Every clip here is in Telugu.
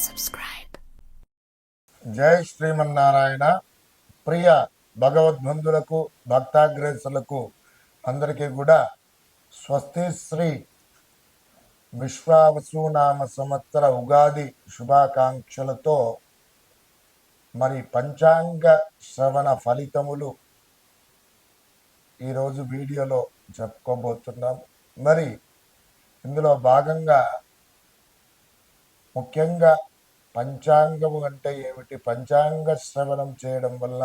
subscribe. జై శ్రీమన్నారాయణ. ప్రియ భగవద్బంధులకు భక్తాగ్రేసులకు అందరికీ కూడా స్వస్తి శ్రీ విశ్వావసునామ సంవత్సర ఉగాది శుభాకాంక్షలతో మరి పంచాంగ శ్రవణ ఫలితములు ఈరోజు వీడియోలో చెప్పుకోబోతున్నాం. మరి ఇందులో భాగంగా ముఖ్యంగా పంచాంగము అంటే ఏమిటి, పంచాంగ శ్రవణం చేయడం వల్ల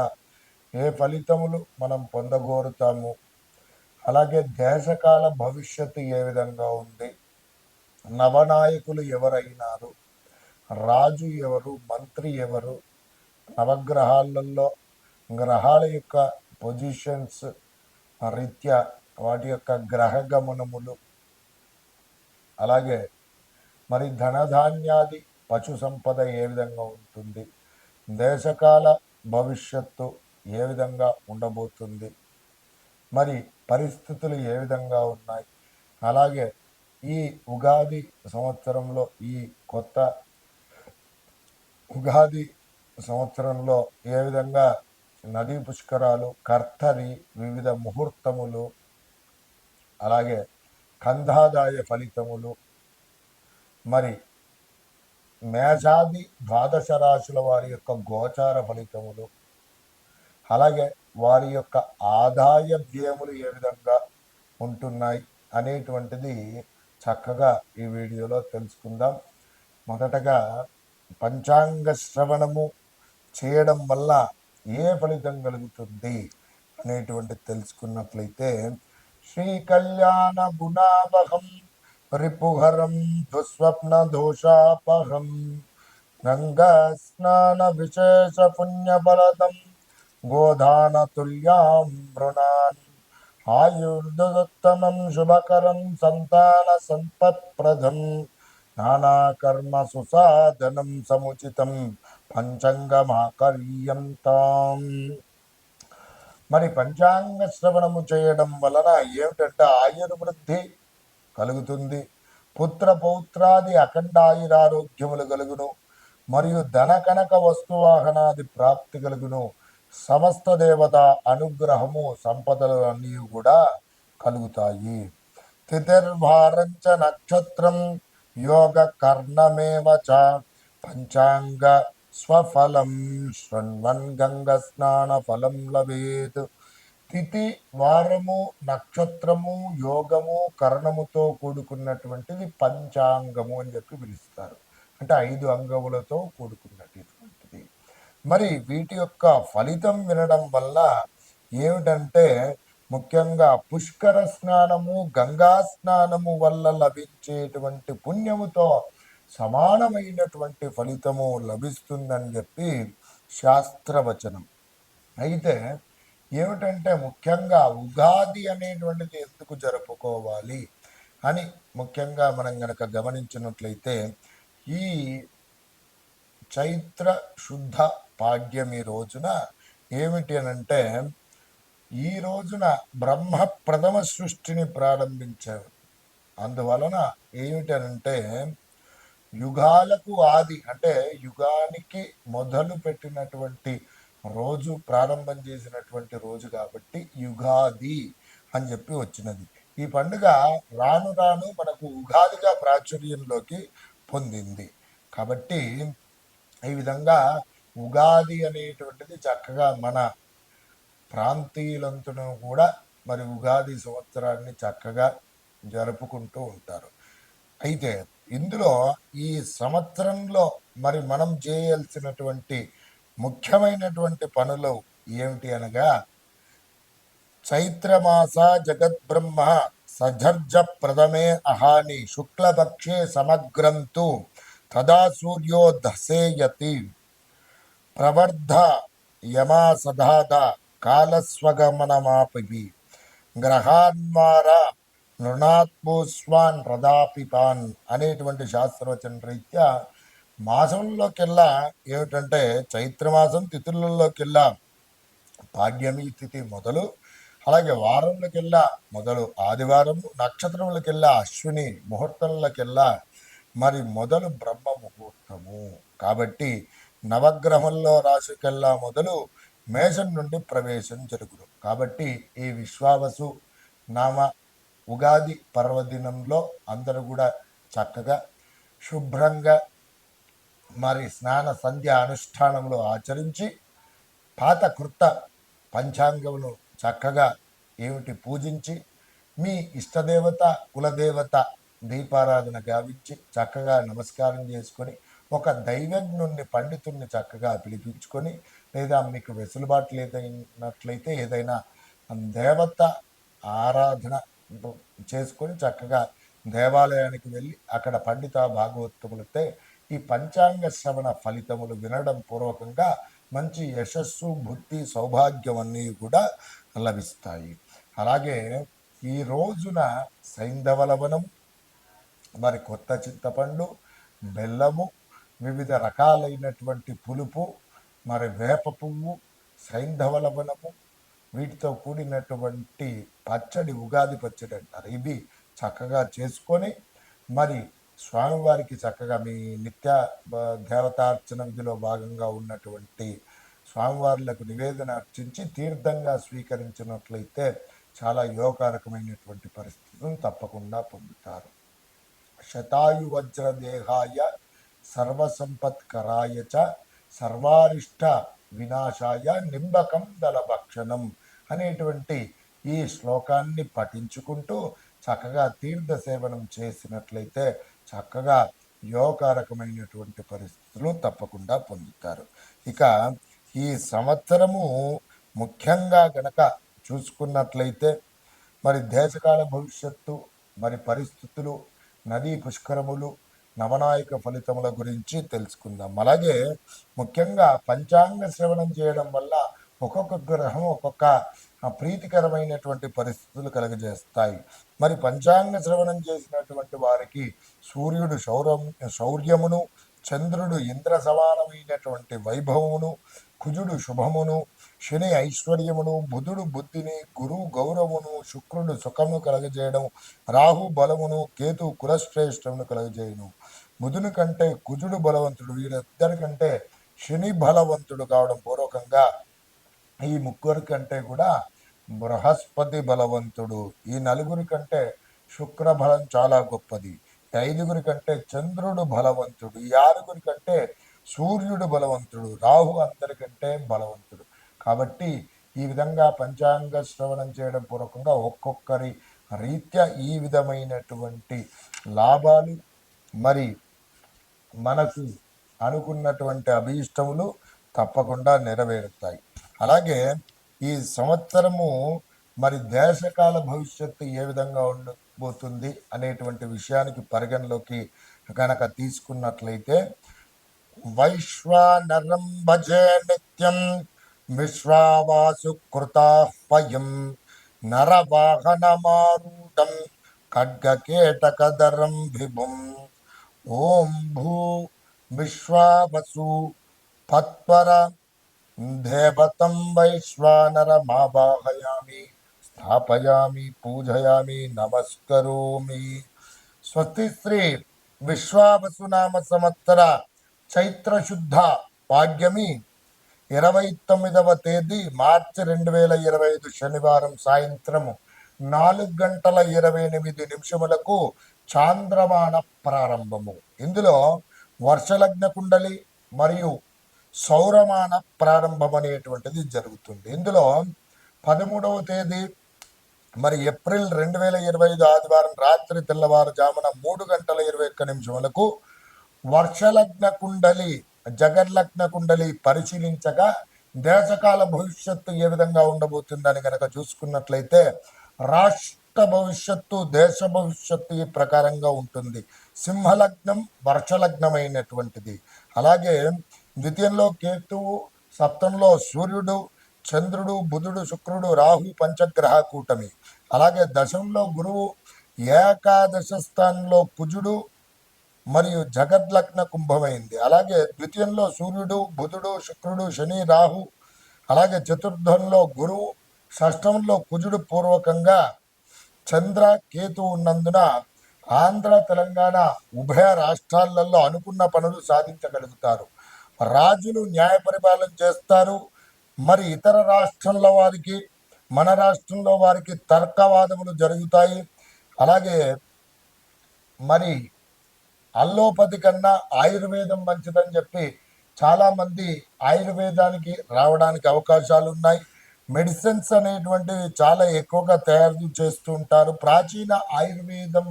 ఏ ఫలితములు మనం పొందగోరుతాము, అలాగే దేశకాల భవిష్యత్తు ఏ విధంగా ఉంది, నవనాయకులు ఎవరైనారు, రాజు ఎవరు, మంత్రి ఎవరు, నవగ్రహాలలో గ్రహాల యొక్క పొజిషన్స్ రీత్యా వాటి యొక్క గ్రహ గమనములు, అలాగే మరి ధనధాన్యాది పశు సంపద ఏ విధంగా ఉంటుంది, దేశకాల భవిష్యత్తు ఏ విధంగా ఉండబోతుంది, మరి పరిస్థితులు ఏ విధంగా ఉన్నాయి, అలాగే ఈ ఉగాది సంవత్సరంలో ఈ కొత్త ఉగాది సంవత్సరంలో ఏ విధంగా నదీ పుష్కరాలు, కర్తరి, వివిధ ముహూర్తములు, అలాగే కందాదాయ ఫలితములు, మరి మేషాది ద్వాదశ రాశుల వారి యొక్క గోచార ఫలితములు, అలాగే వారి యొక్క ఆదాయ వ్యయములు ఏ విధంగా ఉంటున్నాయి అనేటువంటిది చక్కగా ఈ వీడియోలో తెలుసుకుందాం. మొదటగా పంచాంగ శ్రవణము చేయడం వల్ల ఏ ఫలితం కలుగుతుంది అనేటువంటిది తెలుసుకున్నట్లయితే, శ్రీ కళ్యాణ గుణావహం రిపుహరం దుస్వప్న దోషాపహం గంగా స్నాన విశేష పుణ్యఫలదం గోదాన తుల్యాం మృణాన్ ఆయుర్దుత్తమం శుభకరం సంతాన సంపత్ప్రదం నానాకర్మ సుసాధనం సముచితం పంచాంగమాకర్యంతాం. మరి పంచాంగ శ్రవణము చేయడం వలన ఏమిటంటే ఆయుర్వృద్ధి కలుగుతుంది, పుత్ర పౌత్రాది అఖండాయురారోగ్యములు కలుగును, మరియు ధన కనక వస్తువాహనాది ప్రాప్తి కలుగును, సమస్త దేవత అనుగ్రహము సంపదలు అన్నీ కూడా కలుగుతాయి. తిథిర్వారంచ నక్షత్రం యోగ కర్ణమేవ చ పంచాంగ స్వఫలం శృణ్వన్ గంగ స్నాన ఫలం లభేత్. తిథి, వారము, నక్షత్రము, యోగము, కరణముతో కూడుకున్నటువంటిది పంచాంగము అని చెప్పి పిలుస్తారు. అంటే 5 అంగములతో కూడుకున్నటువంటిది. మరి వీటి యొక్క ఫలితం వినడం వల్ల ఏమిటంటే ముఖ్యంగా పుష్కర స్నానము, గంగా స్నానము వల్ల లభించేటువంటి పుణ్యముతో సమానమైనటువంటి ఫలితము లభిస్తుందని చెప్పి శాస్త్రవచనం. అయితే ఏమిటంటే ముఖ్యంగా ఉగాది అనేటువంటిది ఎందుకు జరుపుకోవాలి అని ముఖ్యంగా మనం గనక గమనించినట్లయితే, ఈ చైత్ర శుద్ధ పాడ్యమి రోజున ఏమిటి అనంటే, ఈ రోజున బ్రహ్మ ప్రథమ సృష్టిని ప్రారంభించారు. అందువలన ఏమిటి అనంటే యుగాలకు ఆది, అంటే యుగానికి మొదలు పెట్టినటువంటి రోజు, ప్రారంభం చేసినటువంటి రోజు కాబట్టి యుగాది అని చెప్పి వచ్చినది. ఈ పండుగ రాను రాను మనకు ఉగాదిగా ప్రాచుర్యంలోకి పొందింది. కాబట్టి ఈ విధంగా ఉగాది అనేటువంటిది చక్కగా మన ప్రాంతీయులంతా కూడా మరి ఉగాది సంవత్సరాన్ని చక్కగా జరుపుకుంటూ ఉంటారు. అయితే ఇందులో ఈ సంవత్సరంలో మరి మనం చేయాల్సినటువంటి ముఖ్యమైనటువంటి పనులు ఏమిటి అనగా, చైత్రమాస జగద్బ్రహ్మ సజర్జ ప్రథమే అహాని శుక్లపక్షే సమగ్రంతు తదా సూర్యో దశేయతి ప్రవర్ధ యమా సదాద కాలస్వగమనమాపి గ్రహాన్మార నృణాత్మోస్వాన్ రథాపిపాన్ అనేటువంటి శాస్త్రవచన రీత్యా మాసంలోకెల్లా ఏమిటంటే చైత్రమాసం తిథులలోకెల్లా పాడ్యమి తిథి మొదలు, అలాగే వారంలోకెల్లా మొదలు ఆదివారము, నక్షత్రములకెల్లా అశ్విని ముహూర్తంలోకెల్లా మరి మొదలు బ్రహ్మ ముహూర్తము కాబట్టి నవగ్రహంలో రాశికెల్లా మొదలు మేషం నుండి ప్రవేశం జరుగును. కాబట్టి ఈ విశ్వావసు నామ ఉగాది పర్వదినంలో అందరూ కూడా చక్కగా శుభ్రంగా మరి స్నాన సంధ్య అనుష్ఠానములు ఆచరించి పాత కృత పంచాంగమును చక్కగా ఏమిటి పూజించి మీ ఇష్టదేవత కులదేవత దీపారాధన గావించి చక్కగా నమస్కారం చేసుకొని ఒక దైవజ్ఞుణ్ణి పండితుణ్ణి చక్కగా పిలిపించుకొని లేదా మీకు వెసులుబాటు లేదైనట్లయితే ఏదైనా దేవత ఆరాధన చేసుకొని చక్కగా దేవాలయానికి వెళ్ళి అక్కడ పండిత భాగవతములతో ఈ పంచాంగ శ్రవణ ఫలితములు వినడం పూర్వకంగా మంచి యశస్సు బుద్ధి సౌభాగ్యం అన్నీ కూడా లభిస్తాయి. అలాగే ఈ రోజున సైంధవ లవణం మరి కొత్త చింతపండు బెల్లము వివిధ రకాలైనటువంటి పులుపు మరి వేప పువ్వు సైంధవ లవణము వీటితో కూడినటువంటి పచ్చడి ఉగాది పచ్చడి అంటారు. ఇవి చక్కగా చేసుకొని మరి స్వామివారికి చక్కగా మీ నిత్య దేవతార్చన విధిలో భాగంగా ఉన్నటువంటి స్వామివారులకు నివేదన అర్చించి తీర్థంగా స్వీకరించినట్లయితే చాలా యోగకారకమైనటువంటి పరిస్థితులను తప్పకుండా పొందుతారు. శతాయు వజ్రదేహాయ సర్వసంపత్కరాయ చ సర్వారిష్ట వినాశాయ నింబకం దళభక్షణం అనేటువంటి ఈ శ్లోకాన్ని పఠించుకుంటూ చక్కగా తీర్థ సేవనం చేసినట్లయితే చక్కగా యోగకారకమైనటువంటి పరిస్థితులు తప్పకుండా పొందుతారు. ఇక ఈ సంవత్సరము ముఖ్యంగా గనక చూసుకున్నట్లయితే మరి దేశకాల భవిష్యత్తు మరి పరిస్థితులు నదీ పుష్కరములు నవనాయక ఫలితముల గురించి తెలుసుకుందాం. అలాగే ముఖ్యంగా పంచాంగ శ్రవణం చేయడం వల్ల ఒక్కొక్క గ్రహం ఒక్కొక్క ప్రీతికరమైనటువంటి పరిస్థితులు కలుగజేస్తాయి. మరి పంచాంగ శ్రవణం చేసినటువంటి వారికి సూర్యుడు శౌర్యమును, చంద్రుడు ఇంద్ర సమానమైనటువంటి వైభవమును, కుజుడు శుభమును, శని ఐశ్వర్యమును, బుధుడు బుద్ధిని, గురువు గౌరవమును, శుక్రుడు సుఖమును కలగజేయడం, రాహు బలమును, కేతు కులశ్రేష్టమును కలగజేయను. బుధుని కంటే కుజుడు బలవంతుడు, వీరిద్దరికంటే శని బలవంతుడు కావడం పూర్వకంగా ఈ ముగ్గురి కంటే కూడా బృహస్పతి బలవంతుడు, ఈ నలుగురి కంటే శుక్ర బలం చాలా గొప్పది, ఐదుగురి కంటే చంద్రుడు బలవంతుడు, ఈ ఆరుగురి కంటే సూర్యుడు బలవంతుడు, రాహు అందరికంటే బలవంతుడు. కాబట్టి ఈ విధంగా పంచాంగ శ్రవణం చేయడం పూర్వకంగా ఒక్కొక్కరి రీత్యా ఈ విధమైనటువంటి లాభాలు మరి మనకు అనుకున్నటువంటి అభీష్టములు తప్పకుండా నెరవేరుతాయి. అలాగే ఈ సంవత్సరము మరి దేశకాల భవిష్యత్తు ఏ విధంగా ఉండబోతుంది అనేటువంటి విషయానికి పరిగణలోకి కనుక తీసుకున్నట్లయితే వైశ్వానరం భజే నిత్యం విశ్వావాసు కృతాహ్వయం నరవాహనమారూఢం ఖడ్గకేటకధరం విభుం ఓం భూ విశ్వావసు పత్వర దేవతం వైశ్వానరమావాహయామి స్థాపయామి పూజయామి నమస్కరోమి. స్వస్తి శ్రీ విశ్వావసునామ సంవత్సర చైత్రశుద్ధ పాడ్యమి 29వ తేదీ మార్చి 2025 శనివారం సాయంత్రము 4:28 చాంద్రమాన ప్రారంభము. ఇందులో వర్షలగ్న కుండలి మరియు సౌరమాన ప్రారంభం అనేటువంటిది జరుగుతుంది. ఇందులో 13వ తేదీ మరి ఏప్రిల్ 2025 ఆదివారం రాత్రి తెల్లవారుజామున 3:21 వర్షలగ్న కుండలి జగర్లగ్న కుండలి పరిశీలించగా దేశకాల భవిష్యత్తు ఏ విధంగా ఉండబోతుందని కనుక చూసుకున్నట్లయితే రాష్ట్ర భవిష్యత్తు దేశ భవిష్యత్తు ఈ ప్రకారంగా ఉంటుంది. సింహలగ్నం వర్షలగ్నమైనటువంటిది. అలాగే ద్వితీయంలో కేతువు, సప్తంలో సూర్యుడు, చంద్రుడు, బుధుడు, శుక్రుడు, రాహు పంచగ్రహ కూటమి. అలాగే దశంలో గురువు, ఏకాదశ స్థానంలో కుజుడు మరియు జగద్లగ్న కుంభమైంది. అలాగే ద్వితీయంలో సూర్యుడు, బుధుడు, శుక్రుడు, శని, రాహు. అలాగే చతుర్థంలో గురువు, షష్టంలో కుజుడు పూర్వకంగా చంద్ర కేతు ఉన్నందున ఆంధ్ర తెలంగాణ ఉభయ రాష్ట్రాలలో అనుకున్న పనులు సాధించగలుగుతారు. రాజులు న్యాయ పరిపాలన చేస్తారు. మరి ఇతర రాష్ట్రంలో వారికి మన రాష్ట్రంలో వారికి తర్కవాదములు జరుగుతాయి. అలాగే మరి అల్లోపతి కన్నా ఆయుర్వేదం మంచిదని చెప్పి చాలామంది ఆయుర్వేదానికి రావడానికి అవకాశాలు ఉన్నాయి. మెడిసిన్స్ అనేటువంటివి చాలా ఎక్కువగా తయారు చేస్తూ ఉంటారు. ప్రాచీన ఆయుర్వేదం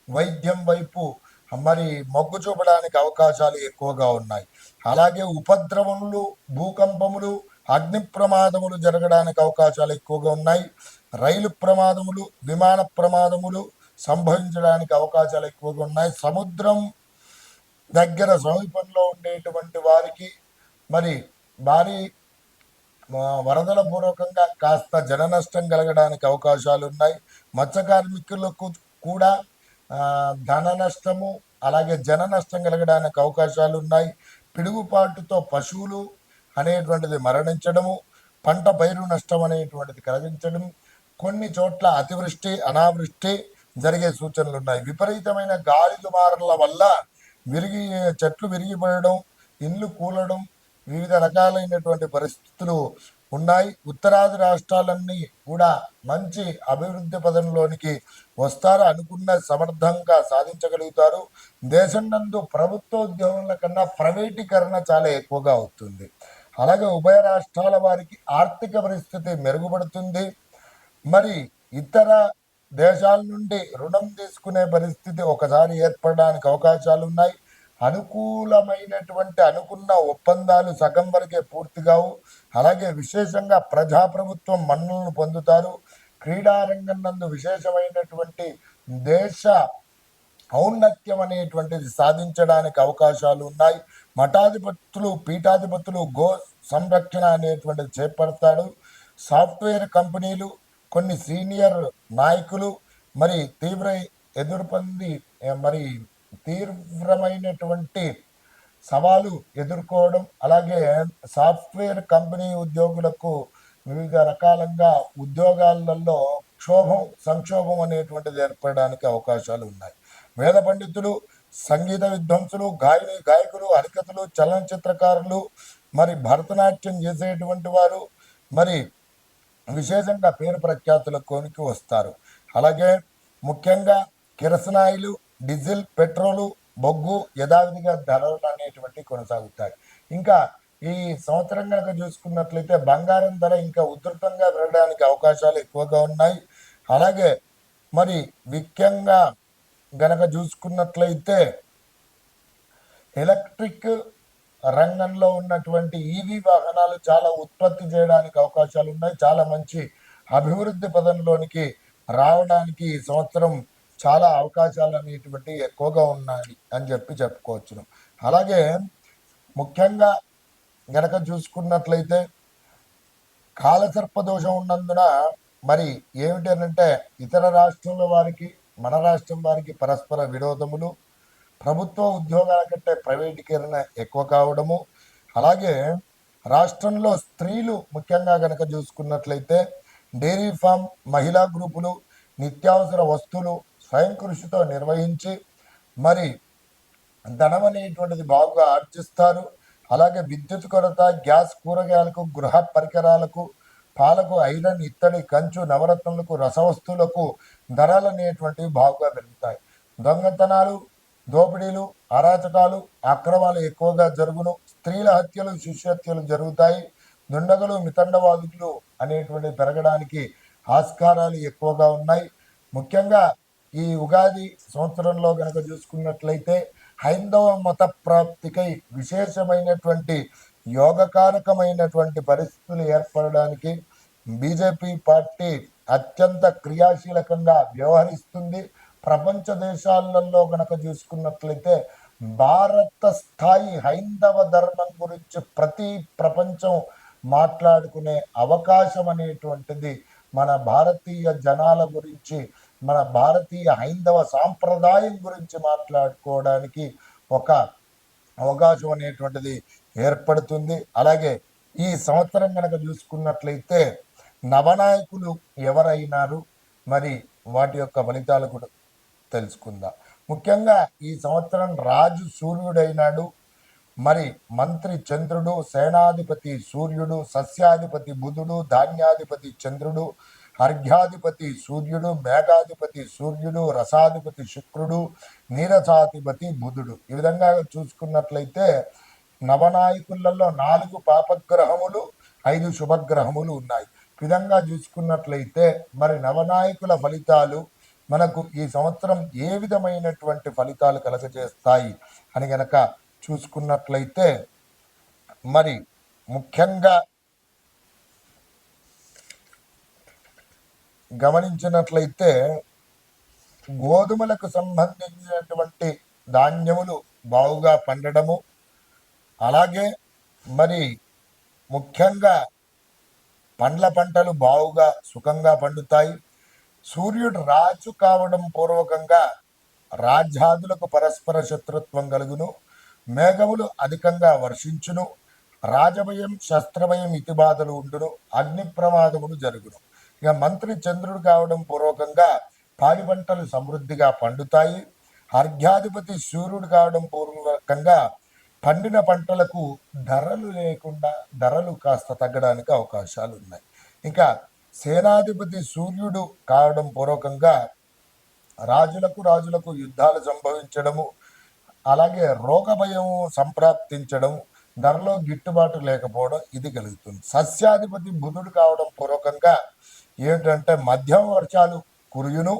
వైద్యం వైపు మరి మొగ్గు చూపడానికి అవకాశాలు ఎక్కువగా ఉన్నాయి. అలాగే ఉపద్రవములు, భూకంపములు, అగ్ని ప్రమాదములు జరగడానికి అవకాశాలు ఎక్కువగా ఉన్నాయి. రైలు ప్రమాదములు, విమాన ప్రమాదములు సంభవించడానికి అవకాశాలు ఎక్కువగా ఉన్నాయి. సముద్రం దగ్గర సమీపంలో ఉండేటువంటి వారికి మరి భారీ వరదల పూర్వకంగా కాస్త జన నష్టం కలగడానికి అవకాశాలు ఉన్నాయి. మత్స్య కార్మికులకు కూడా ధన నష్టము అలాగే జన నష్టం కలగడానికి అవకాశాలు ఉన్నాయి. పిడుగుపాటుతో పశువులు అనేటువంటిది మరణించడము, పంట పైరు నష్టం అనేటువంటిది కలిగించడం, కొన్ని చోట్ల అతివృష్టి అనావృష్టి జరిగే సూచనలు ఉన్నాయి. విపరీతమైన గాలి దుమారాల వల్ల చెట్లు విరిగిపడడం, ఇండ్లు కూలడం, వివిధ రకాలైనటువంటి పరిస్థితులు ఉన్నాయి. ఉత్తరాది రాష్ట్రాలన్నీ కూడా మంచి అభివృద్ధి పదంలోనికి వస్తారు. అనుకున్న సమర్థంగా సాధించగలుగుతారు. దేశం నందు ప్రభుత్వ ఉద్యోగుల కన్నా ప్రైవేటీకరణ చాలా ఎక్కువగా అవుతుంది. అలాగే ఉభయ రాష్ట్రాల వారికి ఆర్థిక పరిస్థితి మెరుగుపడుతుంది. మరి ఇతర దేశాల నుండి రుణం తీసుకునే పరిస్థితి ఒకసారి ఏర్పడడానికి అవకాశాలు ఉన్నాయి. అనుకున్న ఒప్పందాలు సగం వరకే పూర్తిగావు. అలాగే విశేషంగా ప్రజాప్రభుత్వం మన్నలను పొందుతారు. క్రీడారంగం నందు విశేషమైనటువంటి దేశ ఔన్నత్యం అనేటువంటిది సాధించడానికి అవకాశాలు ఉన్నాయి. మఠాధిపతులు, పీఠాధిపతులు గో సంరక్షణ అనేటువంటిది చేపడతాడు. సాఫ్ట్వేర్ కంపెనీలు, కొన్ని సీనియర్ నాయకులు మరి తీవ్రమైనటువంటి సవాలు ఎదుర్కోవడం, అలాగే సాఫ్ట్వేర్ కంపెనీ ఉద్యోగులకు వివిధ రకాలంగా ఉద్యోగాలలో సంక్షోభం అనేటువంటిది ఏర్పడడానికి అవకాశాలు ఉన్నాయి. వేద పండితులు, సంగీత విద్వాంసులు, గాయకులు, హరికథలు, చలనచిత్రకారులు, మరి భరతనాట్యం చేసేటువంటి వారు మరి విశేషంగా పేరు ప్రఖ్యాతులకి వస్తారు. అలాగే ముఖ్యంగా కిరసనాయిలు, డీజిల్, పెట్రోలు, బొగ్గు యథావిధిగా ధరలు అనేటువంటివి కొనసాగుతాయి. ఇంకా ఈ సంవత్సరం కనుక చూసుకున్నట్లయితే బంగారం ధర ఇంకా ఉధృతంగా పెరగడానికి అవకాశాలు ఎక్కువగా ఉన్నాయి. అలాగే మరి ముఖ్యంగా గనక చూసుకున్నట్లయితే ఎలక్ట్రిక్ రంగంలో ఉన్నటువంటి ఈవీ వాహనాలు చాలా ఉత్పత్తి చేయడానికి అవకాశాలు ఉన్నాయి. చాలా మంచి అభివృద్ధి పదంలోనికి రావడానికి ఈ సంవత్సరం చాలా అవకాశాలు అనేటువంటివి ఎక్కువగా ఉన్నాయి అని చెప్పుకోవచ్చును. అలాగే ముఖ్యంగా గనక చూసుకున్నట్లయితే కాలసర్ప దోషం ఉన్నందున మరి ఏమిటనంటే ఇతర రాష్ట్రంలో వారికి మన రాష్ట్రం వారికి పరస్పర విరోధములు, ప్రభుత్వ ఉద్యోగాల కంటే ప్రైవేటీకరణ ఎక్కువ కావడము, అలాగే రాష్ట్రంలో స్త్రీలు ముఖ్యంగా కనుక చూసుకున్నట్లయితే డైరీ ఫామ్, మహిళా గ్రూపులు, నిత్యావసర వస్తువులు స్వయం కృషితో నిర్వహించి మరి ధనం అనేటువంటిది బాగా ఆర్జిస్తారు. అలాగే విద్యుత్ కొరత, గ్యాస్, కూరగాయలకు, గృహ పరికరాలకు, పాలకు, ఐరన్, ఇత్తడి, కంచు, నవరత్నాలకు, రసవస్తువులకు ధరలు అనేటువంటివి బాగా పెరుగుతాయి. దొంగతనాలు, దోపిడీలు, అరాచకాలు, అక్రమాలు ఎక్కువగా జరుగును. స్త్రీల హత్యలు, శిశు హత్యలు జరుగుతాయి. దుండగులు, మితండవాదులు అనేటువంటి పెరగడానికి ఆస్కారాలు ఎక్కువగా ఉన్నాయి. ముఖ్యంగా ఈ ఉగాది సంవత్సరంలో కనుక చూసుకున్నట్లయితే హైందవ మత ప్రాప్తికై విశేషమైనటువంటి యోగకారకమైనటువంటి పరిస్థితులు ఏర్పడడానికి బీజేపీ పార్టీ అత్యంత క్రియాశీలకంగా వ్యవహరిస్తుంది. ప్రపంచ దేశాలలో గనక చూసుకున్నట్లయితే భారత స్థాయి హైందవ ధర్మం గురించి ప్రతి ప్రపంచం మాట్లాడుకునే అవకాశం అనేటువంటిది మన భారతీయ జనాల గురించి, మన భారతీయ హైందవ సాంప్రదాయం గురించి మాట్లాడుకోవడానికి ఒక అవకాశం అనేటువంటిది ఏర్పడుతుంది. అలాగే ఈ సంవత్సరం కనుక చూసుకున్నట్లయితే నవనాయకులు ఎవరైనారు, మరి వాటి యొక్క ఫలితాలు కూడా తెలుసుకుందాం. ముఖ్యంగా ఈ సంవత్సరం రాజు సూర్యుడైనాడు. మరి మంత్రి చంద్రుడు, సేనాధిపతి సూర్యుడు, సస్యాధిపతి బుధుడు, ధాన్యాధిపతి చంద్రుడు, అర్ఘ్యాధిపతి సూర్యుడు, మేఘాధిపతి సూర్యుడు, రసాధిపతి శుక్రుడు, నీరసాధిపతి బుధుడు. ఈ విధంగా చూసుకున్నట్లయితే నవనాయకులలో 4 పాపగ్రహములు, 5 శుభగ్రహములు ఉన్నాయి. ఈ విధంగా చూసుకున్నట్లయితే మరి నవనాయకుల ఫలితాలు మనకు ఈ సంవత్సరం ఏ విధమైనటువంటి ఫలితాలు కలగజేస్తాయి అని గనక చూసుకున్నట్లయితే మరి ముఖ్యంగా గమనించినట్లయితే గోధుమలకు సంబంధించినటువంటి ధాన్యములు బాగుగా పండడము, అలాగే మరి ముఖ్యంగా పండ్ల పంటలు బాగుగా సుఖంగా పండుతాయి. సూర్యుడు రాజు కావడం పూర్వకంగా రాజ్యాదులకు పరస్పర శత్రుత్వం కలుగును, మేఘములు అధికంగా వర్షించును, రాజభయం శస్త్రభయం ఇతిబాధలు ఉండును, అగ్ని ప్రమాదములు జరుగును. ఇక మంత్రి చంద్రుడు కావడం పూర్వకంగా పాడి పంటలు సమృద్ధిగా పండుతాయి. అర్ఘ్యాధిపతి సూర్యుడు కావడం పూర్వకంగా పండిన పంటలకు ధరలు లేకుండా ధరలు కాస్త తగ్గడానికి అవకాశాలు ఉన్నాయి. ఇంకా సేనాధిపతి సూర్యుడు కావడం పూర్వకంగా రాజులకు యుద్ధాలు సంభవించడము, అలాగే రోగ భయం సంప్రాప్తించడం, ధరలో గిట్టుబాటు లేకపోవడం ఇది కలుగుతుంది. సస్యాధిపతి బుధుడు కావడం పూర్వకంగా ఏమిటంటే మధ్యమ వర్షాలు కురియును,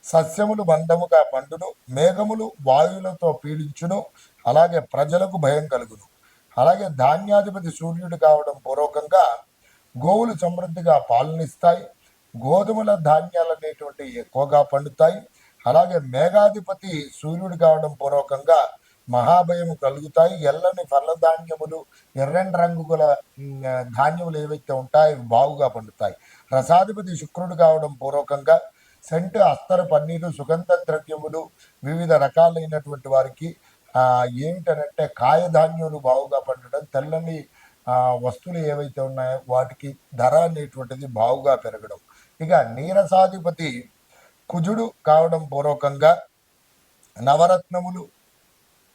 సస్యములు మందముగా పండును, మేఘములు వాయువులతో పీడించును, అలాగే ప్రజలకు భయం కలుగును. అలాగే ధాన్యాధిపతి సూర్యుడు కావడం పూర్వకంగా గోవులు సమృద్ధిగా పాలనిస్తాయి, గోధుమల ధాన్యాలు అనేటువంటి ఎక్కువగా పండుతాయి. అలాగే మేఘాధిపతి సూర్యుడు కావడం పూర్వకంగా మహాభయము కలుగుతాయి. ఎల్లని ఫలధాన్యములు, ఎర్రని రంగు గల ధాన్యములు ఏవైతే ఉంటాయో బాగుగా పండుతాయి. రసాధిపతి శుక్రుడు కావడం పూర్వకంగా సెంటు, అస్తరు, పన్నీరు, సుగంధ ద్రవ్యములు వివిధ రకాలైనటువంటి వారికి ఏమిటనంటే కాయధాన్యములు బాగుగా పండడం, తెల్లని వస్తువులు ఏవైతే ఉన్నాయో వాటికి ధర అనేటువంటిది బాగుగా పెరగడం. ఇక నీరసాధిపతి కుజుడు కావడం పూర్వకంగా నవరత్నములు,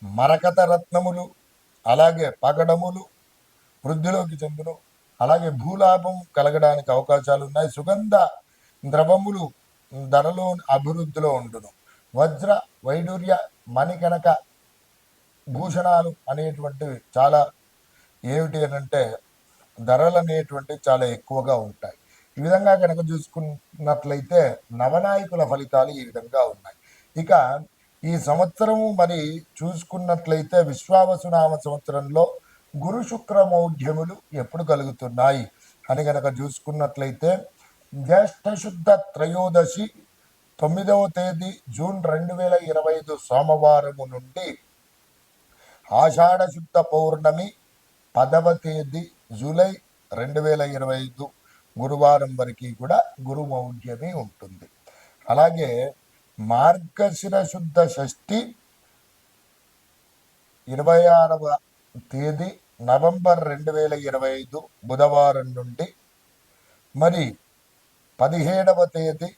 మరకత రత్నములు, అలాగే పగడములు వృద్ధిలోకి చెందును, అలాగే భూలాభం కలగడానికి అవకాశాలు ఉన్నాయి. సుగంధ ద్రవములు ధరలో అభివృద్ధిలో ఉండును. వజ్ర వైడూర్య మణికనక భూషణాలు అనేటువంటివి చాలా ఏమిటి అంటే ధరలు అనేటువంటివి చాలా ఎక్కువగా ఉంటాయి. ఈ విధంగా కనుక చూసుకున్నట్లయితే నవనాయకుల ఫలితాలు ఈ విధంగా ఉన్నాయి. ఇక ఈ సంవత్సరము మరి చూసుకున్నట్లయితే విశ్వావసునామ సంవత్సరంలో గురు శుక్ర మౌఢ్యములు ఎప్పుడు కలుగుతున్నాయి అని కనుక చూసుకున్నట్లయితే జ్యేష్ఠ శుద్ధ త్రయోదశి 9వ తేదీ జూన్ 2025 సోమవారము నుండి ఆషాఢ శుద్ధ పౌర్ణమి 10వ తేదీ జూలై 2025 గురువారం వరకు కూడా గురు మౌఢ్యమి ఉంటుంది. అలాగే మార్గశిర శుద్ధ షష్ఠి 26వ తేదీ నవంబర్ 2025 బుధవారం నుండి మరి 17వ తేదీ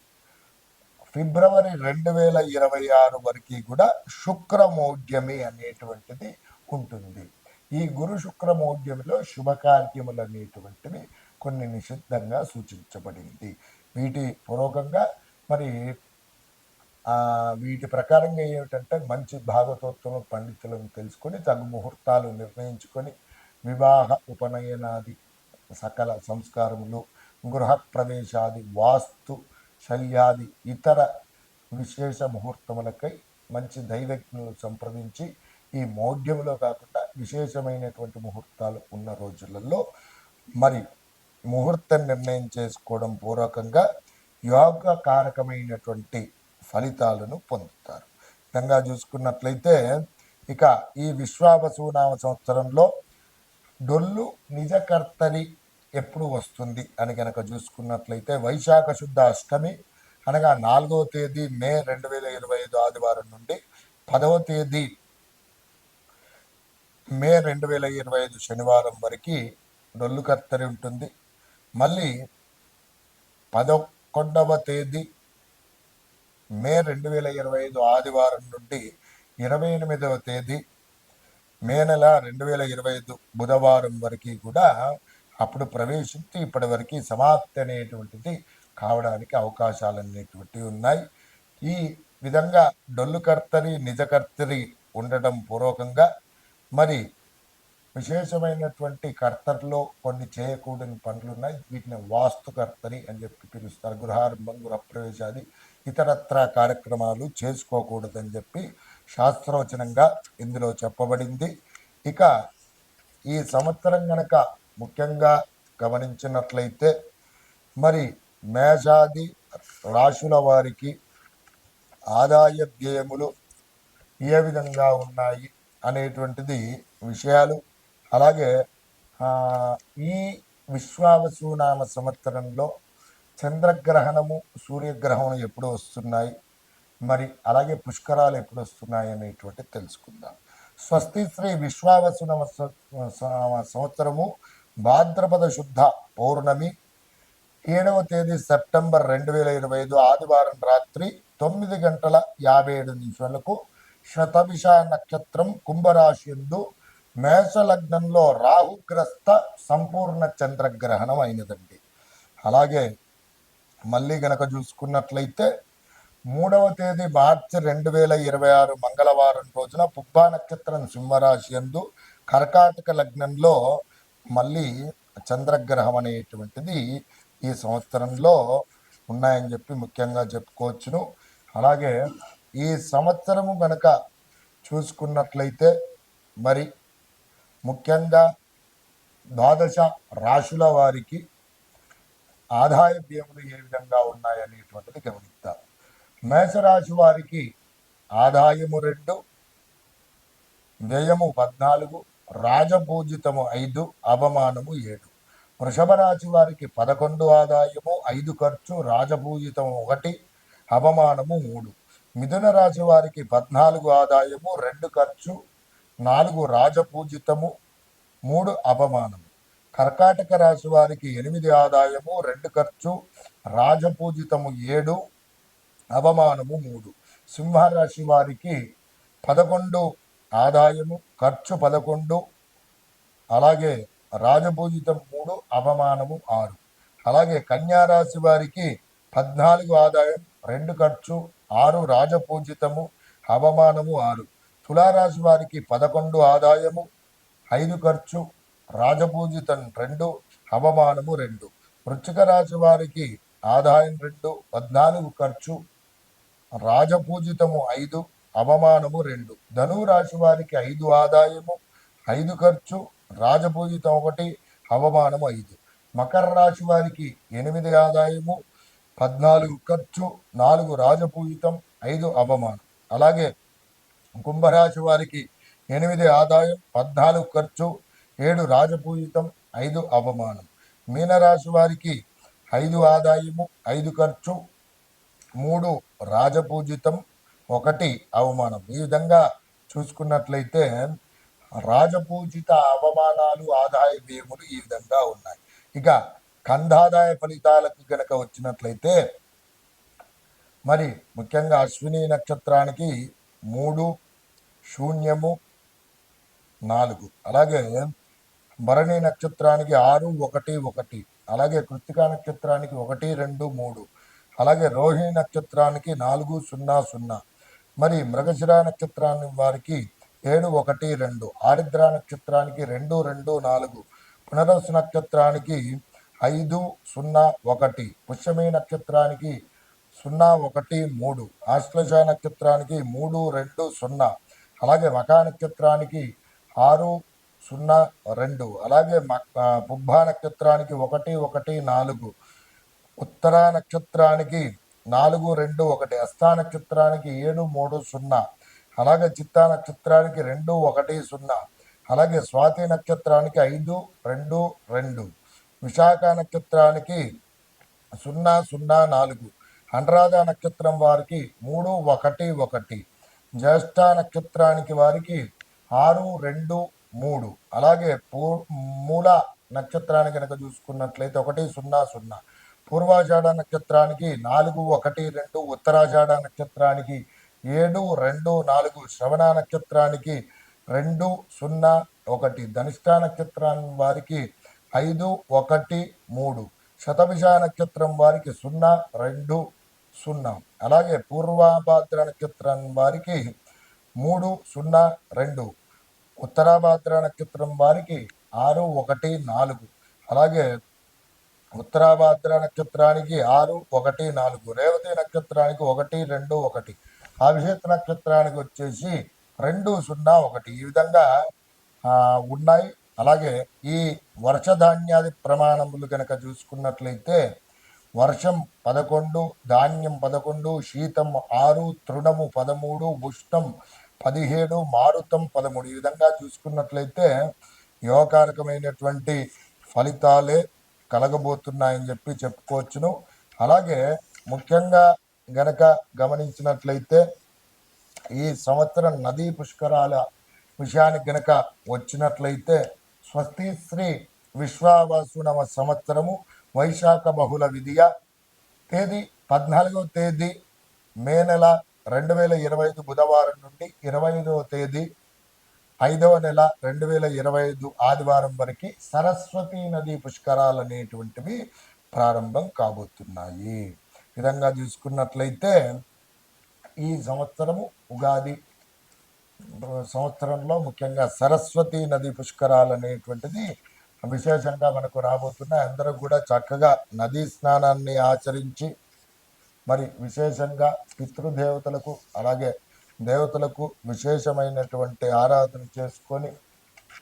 ఫిబ్రవరి 2026 వరకు కూడా శుక్రమౌఢ్యమి అనేటువంటిది ఉంటుంది. ఈ గురు శుక్రమౌఢ్యమిలో శుభకార్యములు అనేటువంటివి కొన్ని నిషిద్ధంగా సూచించబడింది. వీటి పూర్వకంగా మరి వీటి ప్రకారంగా ఏమిటంటే మంచి భాగవతోత్తమ పండితులను తెలుసుకొని తగు ముహూర్తాలు నిర్ణయించుకొని వివాహ ఉపనయనాది సకల సంస్కారములు, గృహ ప్రవేశాది, వాస్తు శల్యాది ఇతర విశేష ముహూర్తములకై మంచి దైవజ్ఞులు సంప్రదించి ఈ మౌఢ్యములో కాకుండా విశేషమైనటువంటి ముహూర్తాలు ఉన్న రోజులలో మరి ముహూర్తం నిర్ణయం చేసుకోవడం పూర్వకంగా యోగకారకమైనటువంటి ఫలితాలను పొందుతారు. విధంగా చూసుకున్నట్లయితే ఇక ఈ విశ్వావసునామ సంవత్సరంలో డొల్లు నిజకర్తరి ఎప్పుడు వస్తుంది అని కనుక చూసుకున్నట్లయితే వైశాఖ శుద్ధ అష్టమి అనగా 4వ తేదీ మే 2025 ఆదివారం నుండి 10వ తేదీ మే 2025 శనివారం వరకు డొల్లు కర్తరి ఉంటుంది. మళ్ళీ 11వ తేదీ మే 2025 ఆదివారం నుండి 28వ తేదీ మే నెల 2025 బుధవారం వరకు కూడా అప్పుడు ప్రవేశించి ఇప్పటి వరకు సమాప్తి అనేటువంటిది కావడానికి అవకాశాలు అనేటువంటివి ఉన్నాయి. ఈ విధంగా డొల్లు కర్తరి నిజకర్తరి ఉండటం పూర్వకంగా మరి విశేషమైనటువంటి కర్తరిలో కొన్ని చేయకూడని పనులు ఉన్నాయి. వీటిని వాస్తుకర్తరి అని చెప్పి పిలుస్తారు. గృహారంభం, గృహప్రవేశాది ఇతరత్ర కార్యక్రమాలు చేసుకోకూడదని చెప్పి శాస్త్రవచనంగా ఇందులో చెప్పబడింది. ఇక ఈ సంవత్సరం గనక ముఖ్యంగా గమనించినట్లయితే మరి మేషాది రాశుల వారికి ఆదాయ వ్యయములు ఏ విధంగా ఉన్నాయి అనేటువంటిది విషయాలు. అలాగే ఈ విశ్వావసునామ సంవత్సరంలో చంద్రగ్రహణము సూర్యగ్రహణం ఎప్పుడు వస్తున్నాయి, మరి అలాగే పుష్కరాలు ఎప్పుడు వస్తున్నాయి అనేటువంటి తెలుసుకుందాం. స్వస్తి శ్రీ విశ్వావసునామ సంవత్సరము భాద్రపద శుద్ధ పౌర్ణమి 7వ తేదీ సెప్టెంబర్ 2025 ఆదివారం రాత్రి 9:57 శతభిష నక్షత్రం కుంభరాశి యందు మేషలగ్నంలో రాహుగ్రస్త సంపూర్ణ చంద్రగ్రహణం అయినదండి. అలాగే మళ్ళీ గనక చూసుకున్నట్లయితే 3వ తేదీ మార్చి 2026 మంగళవారం రోజున పుబ్బా నక్షత్రం సింహరాశి యందు కర్కాటక లగ్నంలో మళ్ళీ చంద్రగ్రహం అనేటువంటిది ఈ సంవత్సరంలో ఉన్నాయని చెప్పి ముఖ్యంగా చెప్పుకోవచ్చును. అలాగే ఈ సంవత్సరము గనక చూసుకున్నట్లయితే మరి ముఖ్యంగా ద్వాదశ రాశుల వారికి ఆదాయ వ్యయములు ఏ విధంగా ఉన్నాయనేటువంటిది గమనిద్దాం. మేషరాశి వారికి ఆదాయము 2, వ్యయము 14, రాజపూజితము 5, అవమానము 7. వృషభ రాశి వారికి 11 ఆదాయము, 5 ఖర్చు, రాజపూజితము 1, అవమానము 3. మిథున రాశి వారికి 14 ఆదాయము, 2 ఖర్చు, 4 రాజపూజితము, 3 అవమానము. కర్కాటక రాశి వారికి 8 ఆదాయము, 2 ఖర్చు, రాజపూజితము 7, అవమానము 3. సింహరాశి వారికి 11 ఆదాయము, ఖర్చు 11, అలాగే రాజపూజితం 3, అవమానము 6. అలాగే కన్యారాశి వారికి 14 ఆదాయం, 2 ఖర్చు, 6 రాజపూజితము, అవమానము 6. తులారాశి వారికి 11 ఆదాయము, 5 ఖర్చు, రాజపూజితం 2, అవమానము 2. వృశ్చిక రాశి వారికి ఆదాయం 2, 14 ఖర్చు, రాజపూజితము 5, అవమానము 2. ధనురాశి వారికి 5 ఆదాయము, 5 ఖర్చు, రాజపూజితం 1, అవమానము 5. మకర రాశి వారికి 8 ఆదాయము, 14 ఖర్చు, 4 రాజపూజితం, 5 అవమానం. అలాగే కుంభరాశి వారికి 8 ఆదాయం, 14 ఖర్చు, 7 రాజపూజితం, 5 అవమానం. మీనరాశి వారికి 5 ఆదాయము, 5 ఖర్చు, 3 రాజపూజితం, 1 అవమానం. ఈ విధంగా చూసుకున్నట్లయితే రాజపూజిత, అవమానాలు, ఆదాయ వ్యయములు ఈ విధంగా ఉన్నాయి. ఇక కందాదాయ ఫలితాలకు గనక వచ్చినట్లయితే మరి ముఖ్యంగా అశ్విని నక్షత్రానికి 3, 0, 4. అలాగే భరణి నక్షత్రానికి 6, 1, 1. అలాగే కృత్తికా నక్షత్రానికి 1, 2, 3. అలాగే రోహిణి నక్షత్రానికి 4, 0, 0. మరి మృగశిర నక్షత్రాన్ని వారికి 7, 1, 2. ఆరిద్ర నక్షత్రానికి 2, 2, 4. పునరసు నక్షత్రానికి 5, 0, 1. పుష్యమి నక్షత్రానికి 0, 1, 3. ఆశ్లేష నక్షత్రానికి 3, 2, 0. అలాగే మకా నక్షత్రానికి 6, 0, 2. అలాగే పుబ్బా నక్షత్రానికి 1, 1, 4. ఉత్తర నక్షత్రానికి 4, 2, 1. హస్తా నక్షత్రానికి 7, 3, 0. అలాగే చిత్తా నక్షత్రానికి 2, 1, 0. అలాగే స్వాతి నక్షత్రానికి 5, 2, 2. విశాఖ నక్షత్రానికి 0, 0, 4. అనురాధ నక్షత్రం వారికి 3, 1, 1. జ్యేష్ఠ నక్షత్రానికి వారికి 6, 2, 3. అలాగే మూల నక్షత్రానికి కనుక చూసుకున్నట్లయితే 1, 0, 0. పూర్వాషాఢ నక్షత్రానికి 4, 1, 2, ఉత్తరాషాఢ నక్షత్రానికి 7, 2, 4, శ్రవణ నక్షత్రానికి 2, 0, 1, ధనిష్ఠా నక్షత్రం వారికి 5, 1, 3, శతభిష నక్షత్రం వారికి 0, 2, 0, అలాగే పూర్వభాద్ర నక్షత్రం వారికి 3, 0, 2, ఉత్తరాభాద్ర నక్షత్రం వారికి 6, 1, 4, అలాగే ఉత్తరాభాద్ర నక్షత్రానికి 6, 1, 4, రేవతి నక్షత్రానికి 1, 2, 1, అభిషేక్ నక్షత్రానికి వచ్చేసి 2, 0, 1 ఈ విధంగా ఉన్నాయి. అలాగే ఈ వర్షధాన్యాది ప్రమాణములు కనుక చూసుకున్నట్లయితే వర్షం 11, ధాన్యం 11, శీతం 6, తృణము 13, ఉష్ణం 17, మారుతం 13 ఈ విధంగా చూసుకున్నట్లయితే యోగకారకమైనటువంటి ఫలితాలే కలగబోతున్నాయని చెప్పి చెప్పుకోవచ్చును. అలాగే ముఖ్యంగా గనక గమనించినట్లయితే ఈ సంవత్సరం నదీ పుష్కరాల విషయానికి గనక వచ్చినట్లయితే స్వస్తి శ్రీ విశ్వావసునవ సంవత్సరము వైశాఖ బహుళ విధియ తేదీ 14వ తేదీ మే నెల 2025 బుధవారం నుండి 25వ తేదీ 5వ నెల 2025 ఆదివారం వరకు సరస్వతీ నదీ పుష్కరాలు అనేటువంటివి ప్రారంభం కాబోతున్నాయి. విధంగా చూసుకున్నట్లయితే ఈ సంవత్సరము ఉగాది సంవత్సరంలో ముఖ్యంగా సరస్వతీ నది పుష్కరాలు అనేటువంటిది విశేషంగా మనకు రాబోతున్నాయి. అందరూ కూడా చక్కగా నదీ స్నానాన్ని ఆచరించి మరి విశేషంగా పితృదేవతలకు అలాగే దేవతలకు విశేషమైనటువంటి ఆరాధన చేసుకొని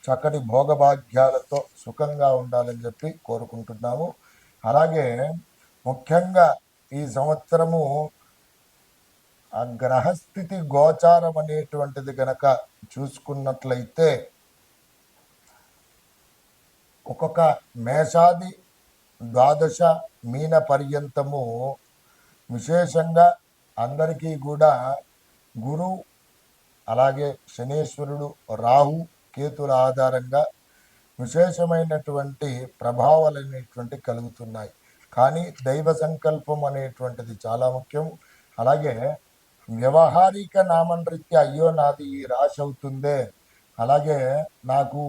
చక్కటి భోగభాగ్యాలతో సుఖంగా ఉండాలని చెప్పి కోరుకుంటున్నాము. అలాగే ముఖ్యంగా ఈ సంవత్సరము ఆ గ్రహస్థితి గోచారం అనేటువంటిది గనక చూసుకున్నట్లయితే ఒక్కొక్క మేషాది ద్వాదశ మీన పర్యంతము విశేషంగా అందరికీ కూడా గురు అలాగే శనేశ్వరుడు రాహు కేతుల ఆధారంగా విశేషమైనటువంటి ప్రభావాలు అనేటువంటి కలుగుతున్నాయి. కానీ దైవ సంకల్పం అనేటువంటిది చాలా ముఖ్యం. అలాగే వ్యవహారిక నామనృత్య అయ్యో నాది ఈ రాశి అవుతుందే, అలాగే నాకు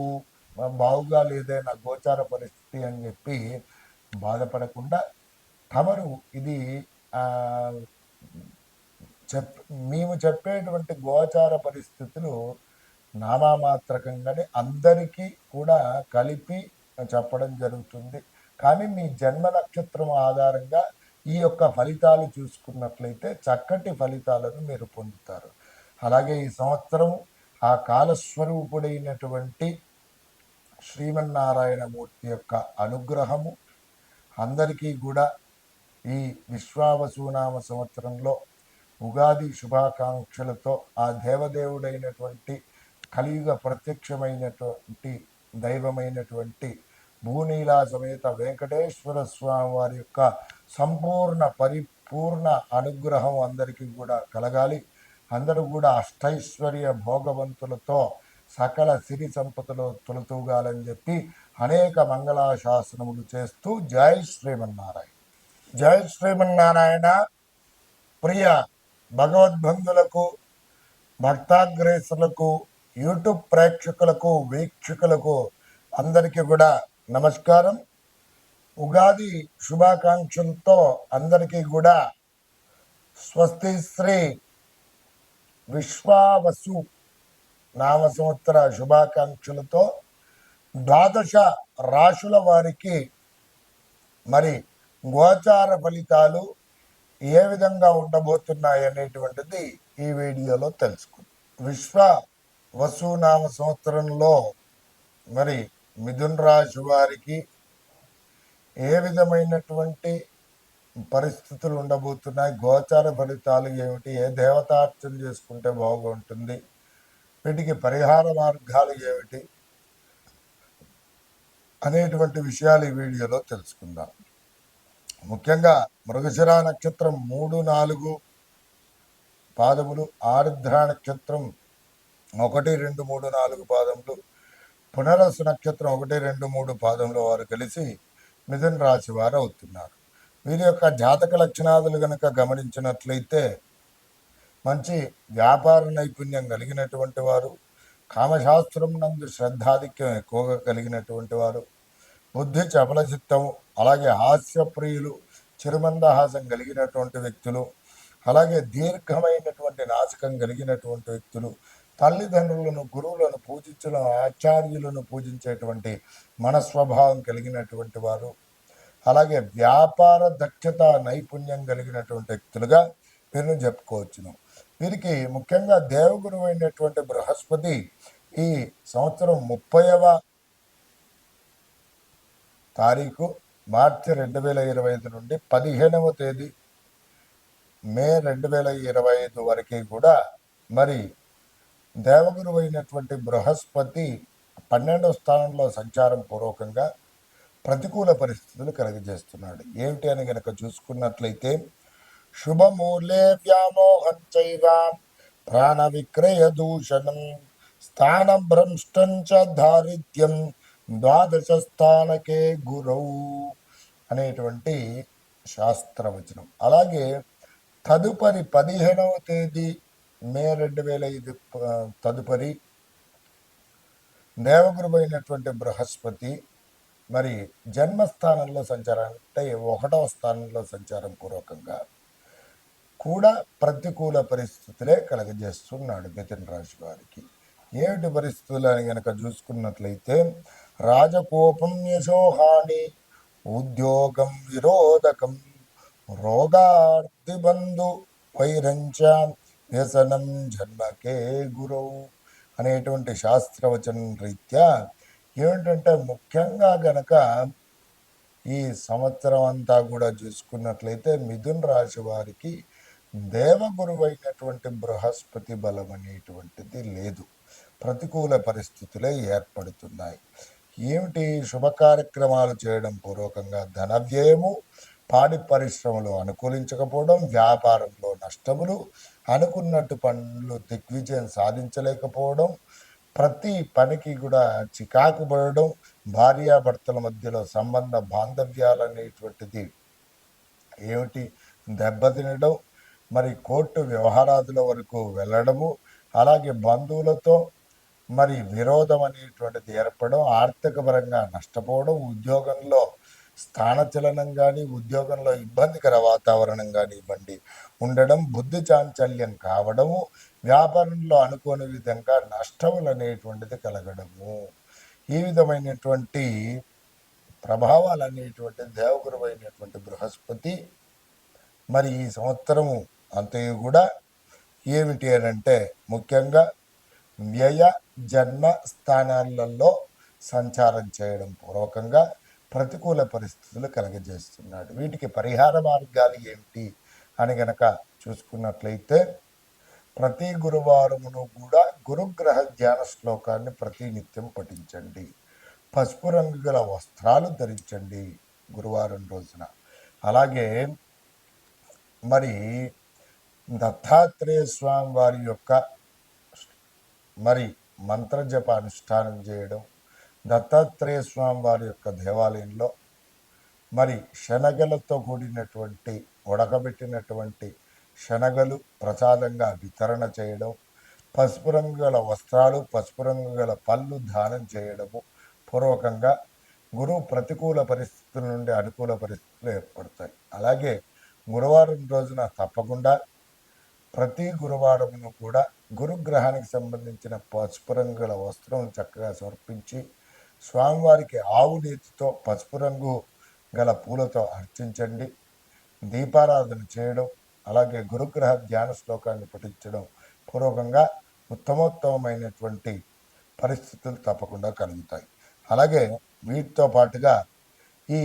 బావుగా లేదే నా గోచార పరిస్థితి అని చెప్పి బాధపడకుండా తమరు ఇది మేము చెప్పేటువంటి గోచార పరిస్థితులు నామమాత్రకంగానే అందరికీ కూడా కలిపి చెప్పడం జరుగుతుంది. కానీ మీ జన్మ నక్షత్రం ఆధారంగా ఈ యొక్క ఫలితాలు చూసుకున్నట్లయితే చక్కటి ఫలితాలను మీరు పొందుతారు. అలాగే ఈ సంవత్సరం ఆ కాలస్వరూపుడైనటువంటి శ్రీమన్నారాయణమూర్తి యొక్క అనుగ్రహము అందరికీ కూడా ఈ విశ్వావసునామ సంవత్సరంలో ఉగాది శుభాకాంక్షలతో ఆ దేవదేవుడైనటువంటి కలియుగ ప్రత్యక్షమైనటువంటి దైవమైనటువంటి భూనీలా సమేత వెంకటేశ్వర స్వామి వారి యొక్క సంపూర్ణ పరిపూర్ణ అనుగ్రహం అందరికీ కూడా కలగాలి. అందరూ కూడా అష్టైశ్వర్య భోగవంతులతో సకల సిరి సంపదలు తొలతూగాలని చెప్పి అనేక మంగళాశాసనములు చేస్తూ జై శ్రీమన్నారాయణ. జై శ్రీమన్నారాయణ. ప్రియ భగవద్బంధులకు, భక్తాగ్రేసులకు, యూట్యూబ్ ప్రేక్షకులకు, వీక్షకులకు అందరికీ కూడా నమస్కారం. ఉగాది శుభాకాంక్షలతో అందరికీ కూడా స్వస్తి శ్రీ విశ్వావసు నామ సంవత్సర శుభాకాంక్షలతో ద్వాదశ రాశుల వారికి మరి గోచార ఫలితాలు ఏ విధంగా ఉండబోతున్నాయి అనేటువంటిది ఈ వీడియోలో తెలుసుకుందాం. విశ్వావసునామ సంవత్సరంలో మరి మిథున్ రాశి వారికి ఏ విధమైనటువంటి పరిస్థితులు ఉండబోతున్నాయి, గోచార ఫలితాలు ఏమిటి, ఏ దేవతార్చన చేసుకుంటే బాగుంటుంది, వీటికి పరిహార మార్గాలు ఏమిటి అనేటువంటి విషయాలు ఈ వీడియోలో తెలుసుకుందాం. ముఖ్యంగా మృగశిర నక్షత్రం 3, 4 పాదములు, ఆరుద్ర నక్షత్రం 1, 2, 3, 4 పాదములు, పునరసు నక్షత్రం 1, 2, 3 పాదముల వారు కలిసి మిథున రాశి వారు అవుతున్నారు. వీరి యొక్క జాతక లక్షణాదులు గనక గమనించినట్లయితే మంచి వ్యాపార నైపుణ్యం కలిగినటువంటి వారు, కామశాస్త్రం నందు శ్రద్ధాధిక్యం ఎక్కువగా కలిగినటువంటి వారు, బుద్ధి చపల చిత్తం, అలాగే హాస్యప్రియులు, చిరుమందహాసం కలిగినటువంటి వ్యక్తులు, అలాగే దీర్ఘమైనటువంటి నాశకం కలిగినటువంటి వ్యక్తులు, తల్లిదండ్రులను గురువులను పూజించడం, ఆచార్యులను పూజించేటువంటి మనస్వభావం కలిగినటువంటి వారు, అలాగే వ్యాపార దక్షత నైపుణ్యం కలిగినటువంటి వ్యక్తులుగా వీరిని చెప్పుకోవచ్చును. వీరికి ముఖ్యంగా దేవగురువు అయినటువంటి బృహస్పతి ఈ సంవత్సరం 30వ తారీఖు మార్చి 2025 నుండి 15వ తేదీ మే 2025 వరకు కూడా మరి దేవగురువు అయినటువంటి బృహస్పతి 12వ స్థానంలో సంచారం పూర్వకంగా ప్రతికూల పరిస్థితులు కలుగజేస్తున్నాడు. ఏమిటి అని గనక చూసుకున్నట్లయితే శుభమూలే వ్యామోహం చైవ ప్రాణ విక్రయ దూషణం స్థాన భ్రంష్టం చ దారిద్ర్యం ద్వాదశ స్థానకే గురౌ అనేటువంటి శాస్త్రవచనం. అలాగే తదుపరి 15వ తేదీ మే 2005 తదుపరి దేవగురువు అయినటువంటి బృహస్పతి మరి జన్మస్థానంలో సంచారం అంటే 1వ స్థానంలో సంచారం పూర్వకంగా కూడా ప్రతికూల పరిస్థితులే కలగజేస్తున్నాడు మిథున రాశి వారికి. ఏమిటి పరిస్థితులు అని కనుక చూసుకున్నట్లయితే రాజకోపం యశోహాని ఉద్యోగం విరోధకం రోగార్తిబంధు వైరంచ వ్యసనం జన్మకే గురువు అనేటువంటి శాస్త్రవచనం రీత్యా ఏమిటంటే ముఖ్యంగా గనక ఈ సంవత్సరం అంతా కూడా చూసుకున్నట్లయితే మిథున రాశి వారికి దేవగురువు అయినటువంటి బృహస్పతి బలం అనేటువంటిది లేదు. ప్రతికూల పరిస్థితులే ఏర్పడుతున్నాయి. ఏమిటి శుభ కార్యక్రమాలు చేయడం పూర్వకంగా ధన వ్యయము, పాడి పరిశ్రమలు అనుకూలించకపోవడం, వ్యాపారంలో నష్టములు, అనుకున్నట్టు పనులు దిగ్విజయం సాధించలేకపోవడం, ప్రతి పనికి కూడా చికాకు పడడం, భార్యాభర్తల మధ్యలో సంబంధ బాంధవ్యాలు అనేటువంటిది ఏమిటి దెబ్బతినడం, మరి కోర్టు వ్యవహారాదుల వరకు వెళ్ళడము, అలాగే బంధువులతో మరి విరోధం అనేటువంటిది ఏర్పడడం, ఆర్థిక పరంగా నష్టపోవడం, ఉద్యోగంలో స్థానచలనం కానీ ఉద్యోగంలో ఇబ్బందికర వాతావరణం కానివ్వండి ఉండడం, బుద్ధి చాంచల్యం కావడము, వ్యాపారంలో అనుకోని విధంగా నష్టములు అనేటువంటిది కలగడము, ఈ విధమైనటువంటి ప్రభావాలు అనేటువంటి దేవగురువు అయినటువంటి బృహస్పతి మరి ఈ సంవత్సరము అంతయు కూడా ఏమిటి అని అంటే ముఖ్యంగా వ్యయ జన్మ స్థానాలలో సంచారం చేయడం పూర్వకంగా ప్రతికూల పరిస్థితులు కలగజేస్తున్నాడు. వీటికి పరిహార మార్గాలు ఏమిటి అని గనక చూసుకున్నట్లయితే ప్రతి గురువారమును కూడా గురుగ్రహ ధ్యాన శ్లోకాన్ని ప్రతినిత్యం పఠించండి. పసుపు రంగు గల వస్త్రాలు ధరించండి గురువారం రోజున. అలాగే మరి దత్తాత్రేయ స్వామి వారి యొక్క మరి మంత్రజప అనుష్ఠానం చేయడం, దత్తాత్రేయ స్వామి వారి యొక్క దేవాలయంలో మరి శనగలతో కూడినటువంటి ఉడకబెట్టినటువంటి శనగలు ప్రసాదంగా వితరణ చేయడం, పసుపు రంగు గల వస్త్రాలు, పసుపు రంగు గల పళ్ళు దానం చేయడము పూర్వకంగా గురువు ప్రతికూల పరిస్థితుల నుండి అనుకూల పరిస్థితులు ఏర్పడతాయి. అలాగే గురువారం రోజున తప్పకుండా ప్రతి గురువారమును కూడా గురుగ్రహానికి సంబంధించిన పసుపు రంగు గల వస్త్రం చక్కగా సమర్పించి స్వామివారికి ఆవు నేతితో పసుపు రంగు గల పూలతో అర్చించండి. దీపారాధన చేయడం, అలాగే గురుగ్రహ ధ్యాన శ్లోకాన్ని పఠించడం పూర్వకంగా ఉత్తమోత్తమైనటువంటి పరిస్థితులు తప్పకుండా కలుగుతాయి. అలాగే వీటితో పాటుగా ఈ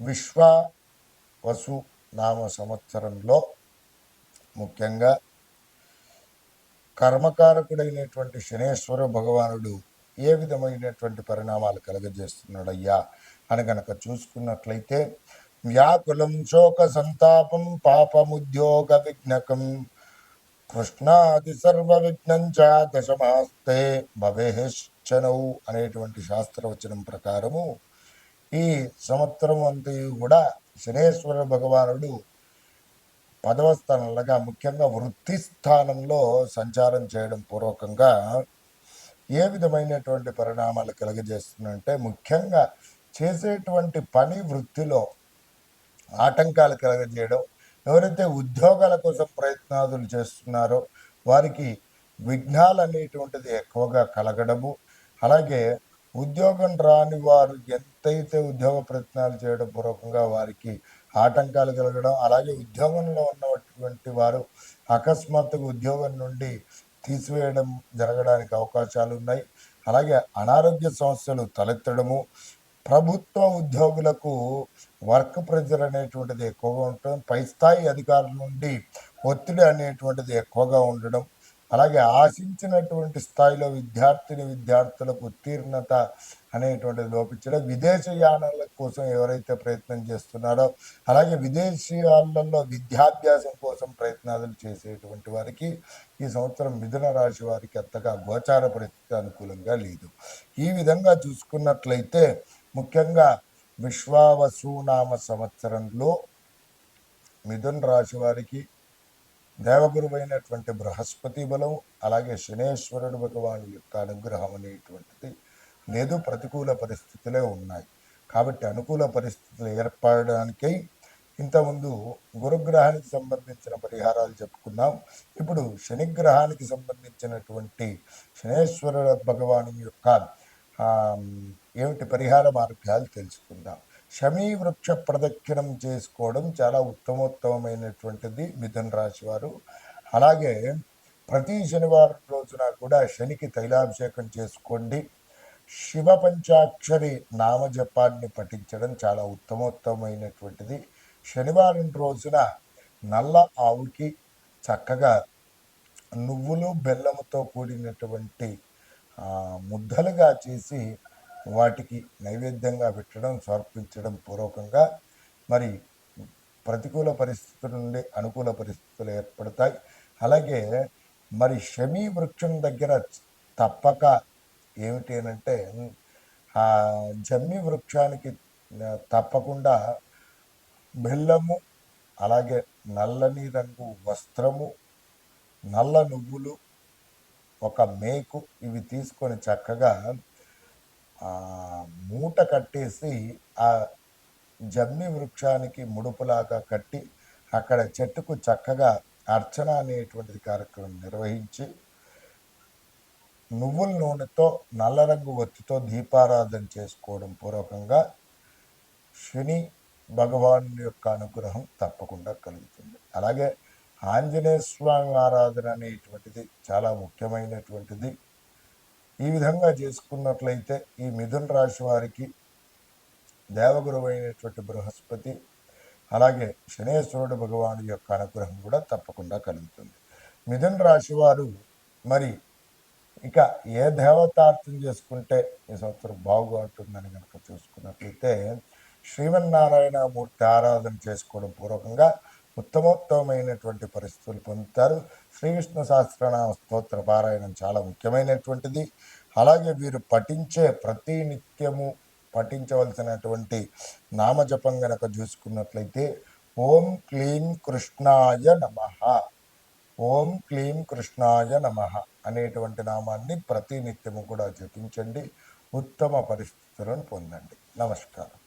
విశ్వావసు నామ సంవత్సరంలో ముఖ్యంగా కర్మకారకుడైనటువంటి శనేశ్వర భగవానుడు ఏ విధమైనటువంటి పరిణామాలు కలగజేస్తున్నాడయ్యా అని గనక చూసుకున్నట్లయితే వ్యాకులం శోక సంతాపం పాపముద్యోగ విఘ్నకం కృష్ణాది సర్వ విఘ్నంచ దశమాస్తే భవేశ్చనౌ అనేటువంటి శాస్త్రవచనం ప్రకారము ఈ సంవత్సరం అంతా కూడా శనేశ్వర భగవానుడు 10వ స్థానంలోగా ముఖ్యంగా వృత్తి స్థానంలో సంచారం చేయడం పూర్వకంగా ఏ విధమైనటువంటి పరిణామాలు కలుగజేస్తుందంటే, ముఖ్యంగా చేసేటువంటి పని వృత్తిలో ఆటంకాలు కలగజేయడం, ఎవరైతే ఉద్యోగాల కోసం ప్రయత్నాదులు చేస్తున్నారో వారికి విఘ్నాలు అనేటువంటిది ఎక్కువగా కలగడము, అలాగే ఉద్యోగం రాని వారు ఎంతైతే ఉద్యోగ ప్రయత్నాలు చేయడం పూర్వకంగా వారికి ఆటంకాలు కలగడం, అలాగే ఉద్యోగంలో ఉన్నటువంటి వారు అకస్మాత్తుగా ఉద్యోగం నుండి తీసివేయడం జరగడానికి అవకాశాలు ఉన్నాయి. అలాగే అనారోగ్య సమస్యలు తలెత్తడము, ప్రభుత్వ ఉద్యోగులకు వర్క్ ప్రెజర్ అనేటువంటిది ఎక్కువగా ఉండటం, పై స్థాయి అధికారుల నుండి ఒత్తిడి అనేటువంటిది ఎక్కువగా ఉండడం, అలాగే ఆశించినటువంటి స్థాయిలో విద్యార్థులకు ఉత్తీర్ణత అనేటువంటిది లోపించడం, విదేశయానాల కోసం ఎవరైతే ప్రయత్నం చేస్తున్నారో, అలాగే విదేశీయాలలో విద్యాభ్యాసం కోసం ప్రయత్నాలు చేసేటువంటి వారికి ఈ సంవత్సరం మిథున రాశి వారికి అంతగా గోచార పరిస్థితి అనుకూలంగా లేదు. ఈ విధంగా చూసుకున్నట్లయితే ముఖ్యంగా విశ్వావసునామ సంవత్సరంలో మిథున రాశి వారికి దేవగురువైనటువంటి బృహస్పతి బలం, అలాగే శనేశ్వరుడు భగవాను యొక్క అనుగ్రహం అనేటువంటిది లేదు, ప్రతికూల పరిస్థితులే ఉన్నాయి. కాబట్టి అనుకూల పరిస్థితులు ఏర్పడడానికై ఇంతకుముందు గురుగ్రహానికి సంబంధించిన పరిహారాలు చెప్పుకున్నాం. ఇప్పుడు శనిగ్రహానికి సంబంధించినటువంటి శనేశ్వర భగవాను యొక్క ఏమిటి పరిహార మార్గాలు తెలుసుకుందాం. శమీ వృక్ష ప్రదక్షిణం చేసుకోవడం చాలా ఉత్తమోత్తమైనటువంటిది మిథున రాశి వారు. అలాగే ప్రతి శనివారం రోజున కూడా శనికి తైలాభిషేకం చేసుకోండి. శివ పంచాక్షరి నామజపాన్ని పఠించడం చాలా ఉత్తమోత్తమైనటువంటిది. శనివారం రోజున నల్ల ఆవుకి చక్కగా నువ్వులు బెల్లముతో కూడినటువంటి ముద్దలుగా చేసి వాటికి నైవేద్యంగా పెట్టడం, సమర్పించడం పూర్వకంగా మరి ప్రతికూల పరిస్థితుల నుండి అనుకూల పరిస్థితులు ఏర్పడతాయి. అలాగే మరి శమీ వృక్షం దగ్గర తప్పక ఏమిటి అంటే ఆ జమ్మి వృక్షానికి తప్పకుండా బెల్లము, అలాగే నల్లని రంగు వస్త్రము, నల్ల నువ్వులు, ఒక మేకు ఇవి తీసుకొని చక్కగా మూట కట్టేసి ఆ జమ్మి వృక్షానికి ముడుపులాగా కట్టి అక్కడ చెట్టుకు చక్కగా అర్చన అనేటువంటిది కార్యక్రమం నిర్వహించి నువ్వుల నూనెతో నల్ల రంగు ఒత్తితో దీపారాధన చేసుకోవడం పూర్వకంగా శని భగవాన్ యొక్క అనుగ్రహం తప్పకుండా కలుగుతుంది. అలాగే ఆంజనేయ స్వామి ఆరాధన అనేటువంటిది చాలా ముఖ్యమైనటువంటిది. ఈ విధంగా చేసుకున్నట్లయితే ఈ మిథున రాశి వారికి దేవగురువు అయినటువంటి బృహస్పతి, అలాగే శనేశ్వరుడు భగవాను యొక్క అనుగ్రహం కూడా తప్పకుండా కలుగుతుంది. మిథున రాశి వారు మరి ఇక ఏ దేవతార్థం చేసుకుంటే ఈ సంవత్సరం బాగుంటుందని కనుక చూసుకున్నట్లయితే శ్రీమన్నారాయణ మూర్తి ఆరాధన చేసుకోవడం పూర్వకంగా ఉత్తమోత్తమైనటువంటి పరిస్థితులు పొందుతారు. శ్రీ విష్ణు సహస్రనామ స్తోత్ర పారాయణం చాలా ముఖ్యమైనటువంటిది. అలాగే వీరు పఠించే ప్రతి నిత్యము పఠించవలసినటువంటి నామజపం గనక చూసుకున్నట్లయితే ఓం క్లీం కృష్ణాయ నమః, ఓం క్లీం కృష్ణాయ నమః అనేటువంటి నామాన్ని ప్రతి నిత్యము కూడా జపించండి. ఉత్తమ పరిస్థితులను పొందండి. నమస్కారం.